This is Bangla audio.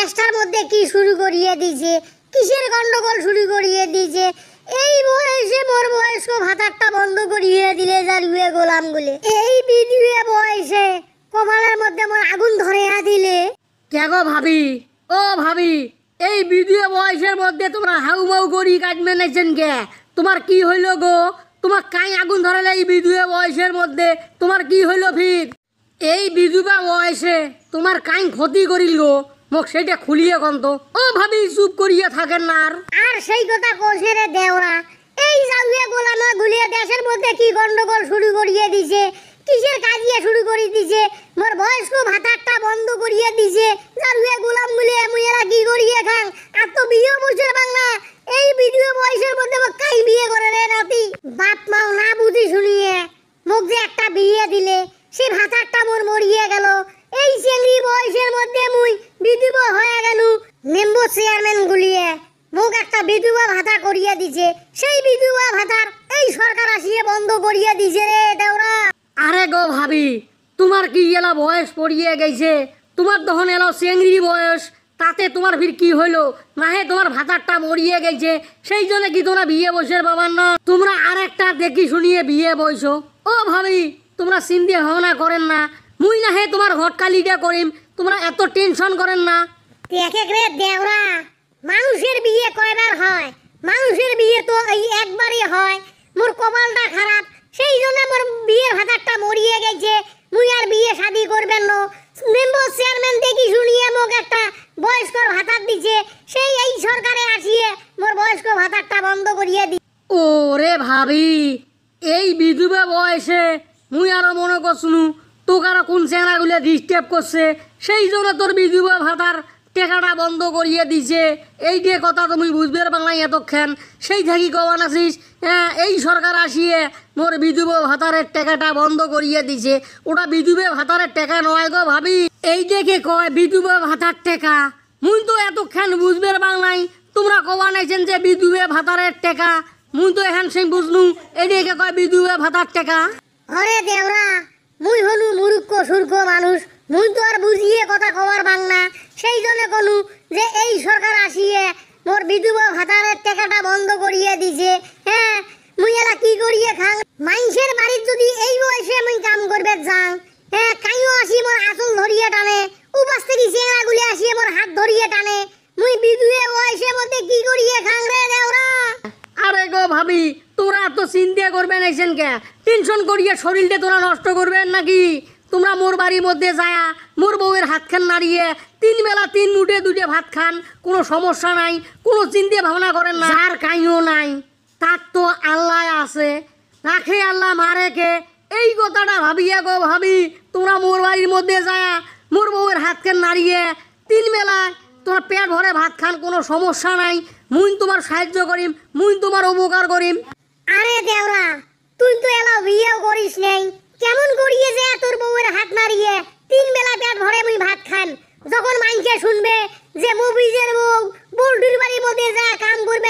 দেশটার মধ্যে কি শুরু করিয়ে দিয়েছে, কিসের গন্ডগোল শুরু করিয়ে দিয়েছে। এই বয়সে মোর বয়স্ক ভাতারটা বন্ধ করিয়ে দিলে জারুয়ে গোলাম গুলে। এই বিধুয়ে বয়সে কপালের মধ্যে মোর আগুন ধরে দিলে। কে গো ভাবি, ও ভাবি, এই বিধুয়ে বয়সের মধ্যে তোমরা হাউমাউ করি কাজ মেনেছেন কে? তোমার কি হইল গো? তোমার কাই আগুন ধরালে এই বিধুয়ে বয়সের মধ্যে? তোমার কি হইল ফির? এই বিধবা বয়সে তোমার কাই ক্ষতি করিল গো? মোক সেটা খুলিয়ে কন্ত। ও ভাবি, চুপ করিয়ে থাকেন না আর সেই কথা কোষে রে দেওরা। এই জারুয়ে গোলাম গুলিয়ে দেশের মধ্যে কি গন্ডগোল শুরু করিয়ে দিছে, কিসের কাজিয়ে শুরু করে দিছে, মোর বয়স্ক ভাতারটা বন্ধ করিয়ে দিছে। জারুয়ে গোলাম গুলিয়ে মুইরা কি করিয়ে খান। আর তো বিয়ে বসে বাংলা এই ভিডিও বয়সের মধ্যে কাই বিয়ে করে রে নাতি। বাপ মাও না বুঝি শুনিয়ে মোক যে একটা বিয়ে দিলে, সে ভাতারটা মোর মরিয়ে গেল। এই চেংড়ি বয়সের মধ্যে মুই বিধবা হয়ে গেল। মেম্বার চেয়ারম্যান গুলিয়ে মোক একটা বিধবা ভাতা করিয়ে দিছে। সেই বিধবা ভাতার এই সরকার আসিয়ে বন্ধ করিয়ে দিছে রে দেওরা। আরে গো ভাবি, তোমার কি এলা বয়স পড়িয়ে গেছে? তোমার তখন এলো চেংড়ি বয়স, তাতে তোমার ফির কি হইলো? নাহে তোমার ভাতারটা মরিয়ে গেছে, সেই জন্য কি তোমরা বিয়ে বসে পাবার না? তোমরা আরেকটা দেখি শুনিয়ে বিয়ে বইছো। ও ভাবি, তোমরা চিন্তা ভাবনা করেন না, মুই নাহে তোমার ঘটকালিটা করিম, তোমরা এত টেনশন করেন না। দেখে রে দেওরা, মানুষের বিয়ে কয়বার হয়? মানুষের বিয়ে তো এই একবারই হয়। মোর কপালটা খারাপ, সেই জন্য মোর বিয়ের ভাতারটা মরিয়ে গেছে। মুই আর বিয়ে শাদি করবেন না। মেম্বার চেয়ারম্যান দেখি শুনিয়ে মোক একটা বয়স্কর ভাতার দিছে, সেই এই সরকারে আসিয়ে মোর বয়স্ক ভাতারটা বন্ধ করিয়ে দি। ও রে ভাবি, এই বিধবা বয়সে মুই আরো মনে করছুনু তোকারা কোন চেনাগুলো ডিস্টার্ব করছে, সেই জন্য তোর বিধবা ভাতার টেকাটা বন্ধ করিয়ে দিছে। এই যে কথা তুমি বুঝবে বাংলায় এতক্ষণ, সেই থাকি কওয়ান আছিস। হ্যাঁ, এই সরকার আসিয়ে মোর বিধবা ভাতারের টেকাটা বন্ধ করিয়ে দিছে। ওটা বিধবা ভাতারের টেকা নয় গো ভাবি, এই দেখে কয় বিধবা ভাতার টেকা। মুই তো এতক্ষণ বুঝবে বাংলায়, তোমরা কওয়ান আছেন যে বিধবা ভাতারের টেকা, মুই তো এখন সেই বুঝলু এই দেখে কয় বিধবা ভাতার টেকা। আরে দেওরা, মুই হলু মূর্খ সূর্খ মানুষ, মুই তো আর বুঝিয়ে কথা কবার বাংলা। সেই জন্য কলু যে এই সরকার আসিয়ে মোর বিধবা ভাতারের টাকাটা বন্ধ করিয়ে দিছে। হ্যাঁ, মুই এলা কি করিয়ে খাং? মাইনসের বাড়ির যদি এই বয়সে মুই কাম করবে যাং, হ্যাঁ, কাইও আসি মোর আঁচল ধরিয়ে টানে, উপাস থেকে চেংড়াগুলি আসিয়ে মোর হাত ধরিয়ে টানে। মুই বিধুয়ে বয়সের মধ্যে কি করিয়ে খাং রে দেওরা? আরে গো ভাবি, তোমরা এত চিন্তা করবেন আইছেন কে? টেনশন করিয়ে শরীরটা তোমরা নষ্ট করবেন নাকি? তোমরা মোর বাড়ির মধ্যে যায়া মোর বউয়ের হাত খান নাড়িয়ে 3 বেলা 3 মুঠে 2টে ভাত খান, কোনো সমস্যা নাই, কোনো চিন্তা ভাবনা করেন না। যার কাইও নাই তার তো আল্লাহ আছে, রাখে আল্লাহ মারে কে। এই কথাটা ভাবিয়া গো ভাবি, তোমরা মোর বাড়ির মধ্যে যায়া মোর বউয়ের হাত খান নাড়িয়ে 3 বেলা তোমার পেট ভরে ভাত খান, কোনো সমস্যা নাই। মুই তোমার সাহায্য করিম, মুই তোমার উপকার করিম। আরে দেওরা, তুই তো এলা বিয়েও করিস নাই, কেমন করিয়ে যে তোর বউয়ের হাত নাড়িয়ে 3 বেলা পেট ভরে মুই ভাত খান? যখন মাইনকে শুনবে যে মুভিজের বউ বল্টুর বাড়ির মধ্যে যা কাম করবে